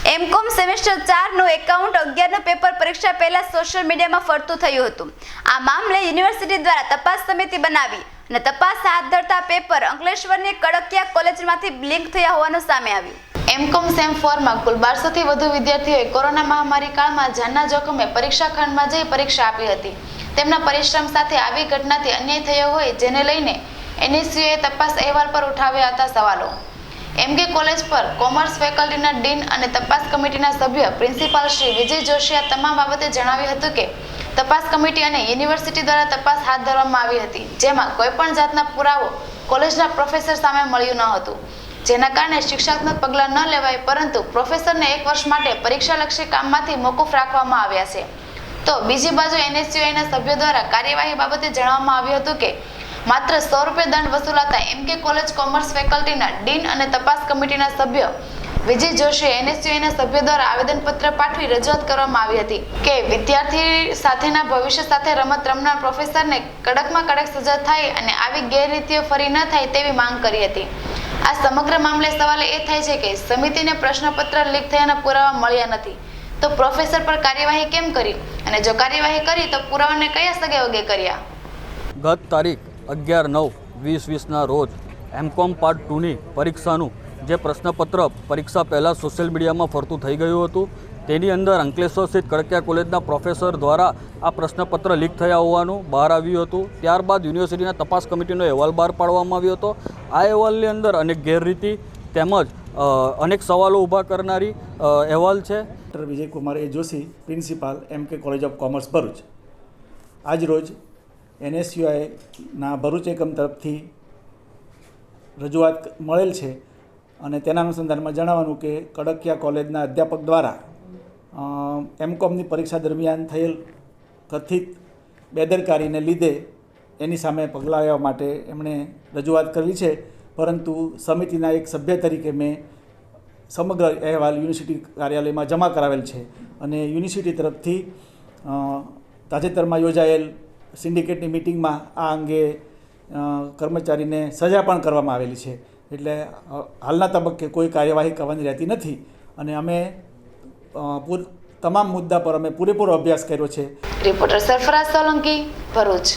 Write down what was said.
MCom semester 4 નું account 11 નું paper પરીક્ષા પહેલા સોશિયલ મીડિયામાં ફરતું થયું હતું। આ મામલે યુનિવર્સિટી દ્વારા તપાસ સમિતિ બનાવી અને તપાસ હાથ ધરતા પેપર અંકલેશ્વરની કડકિયા કોલેજમાંથી લિંક થયા હોવાનું સામે આવ્યું। એમકોમ સેમ 4 માં કુલ 1200 થી વધુ વિદ્યાર્થીઓએ કોરોના મહામારી કાળમાં જાનના જોખમે પરીક્ષા ખંડમાં જઈ પરીક્ષા આપી હતી। તેમના પરિશ્રમ સાથે આવી ઘટનાથી અન્યાય થયો હોય જેને લઈને એનએસયુએ તપાસ અહેવાલ પર ઉઠાવ્યા હતા સવાલો। એમકે કોલેજ પર કોમર્સ ફેકલ્ટીના ડીન અને તપાસ કમિટીના સભ્ય પ્રિન્સિપાલ શ્રી વિજય જોશીએ તમામ બાબતે જણાવ્યું હતું કે તપાસ કમિટી અને યુનિવર્સિટી દ્વારા તપાસ હાથ ધરવામાં આવી હતી, જેમાં કોઈપણ જાતના પુરાવો કોલેજના પ્રોફેસર સામે મળ્યું ન હતું, જેના કારણે શિક્ષાત્મક પગલાં ન લેવાય, પરંતુ પ્રોફેસરને 1 વર્ષ માટે પરીક્ષાલક્ષી કામમાંથી મોકૂફ રાખવામાં આવ્યા છે। તો બીજી બાજુ એનએસયુઆઈના સભ્યો દ્વારા કાર્યવાહી બાબતે જણાવવામાં આવ્યું હતું કે માત્ર 100 રૂપિયા દંડ વસૂલાતા એમકે કોલેજ કોમર્સ ફેકલ્ટીના ડીન અને તપાસ કમિટીના સભ્ય વિજય જોશીએ એનએસયુઆઈના સભ્યો દ્વારા આવેદનપત્ર પાઠવી રજૂઆત કરવામાં આવી હતી કે વિદ્યાર્થી સાથેના ભવિષ્ય સાથે રમત રમનાર પ્રોફેસરને કડકમાં કડક સજા થાય અને આવી ગેરરીતિઓ ફરી ન થાય તેવી માંગ કરી હતી। આ સમગ્ર મામલે સવાલ એ થાય છે કે સમિતિને પ્રશ્નપત્ર લીક થયાના પુરાવા મળ્યા નથી, તો પ્રોફેસર પર કાર્યવાહી કેમ કરી, અને જો કાર્યવાહી કરી તો પુરાવાને કયા સગે વગે કર્યા? ગત તારીખ 11/9/2020ના રોજ એમકોમ પાર્ટ 2ની પરીક્ષાનું જે પ્રશ્નપત્ર પરીક્ષા પહેલાં સોશિયલ મીડિયામાં ફરતું થઈ ગયું હતું, તેની અંદર અંકલેશ્વર સ્થિત કડકિયા કોલેજના પ્રોફેસર દ્વારા આ પ્રશ્નપત્ર લીક થયા હોવાનું બહાર આવ્યું હતું। ત્યારબાદ યુનિવર્સિટીના તપાસ કમિટીનો અહેવાલ બહાર પાડવામાં આવ્યો હતો। આ અહેવાલની અંદર અનેક ગેરરીતિ તેમજ અનેક સવાલો ઊભા કરનારી અહેવાલ છે। ડૉક્ટર વિજયકુમાર એ જોશી, પ્રિન્સિપાલ એમકે કોલેજ ઓફ કોમર્સ ભરૂચ। આજ રોજ એનએસયુઆઈના ભરૂચ એકમ તરફથી રજૂઆત મળેલ છે અને તેના અનુસંધાનમાં જણાવવાનું કે કડકિયા કોલેજના અધ્યાપક દ્વારા એમકોમની પરીક્ષા દરમિયાન થયેલ કથિત બેદરકારીને લીધે એની સામે પગલાં લેવા માટે એમણે રજૂઆત કરેલી છે, પરંતુ સમિતિના એક સભ્ય તરીકે મેં સમગ્ર અહેવાલ યુનિવર્સિટી કાર્યાલયમાં જમા કરાવેલ છે અને યુનિવર્સિટી તરફથી તાજેતરમાં યોજાયેલ સિન્ડિકેટની મિટિંગમાં આ અંગે કર્મચારીને સજા પણ કરવામાં આવેલી છે। એટલે હાલના તબક્કે કોઈ કાર્યવાહી કરવાની રહેતી નથી અને અમે તમામ મુદ્દા પર અમે પૂરેપૂરો અભ્યાસ કર્યો છે। રિપોર્ટર સરફરાઝ સોલંકી, ભરૂચ।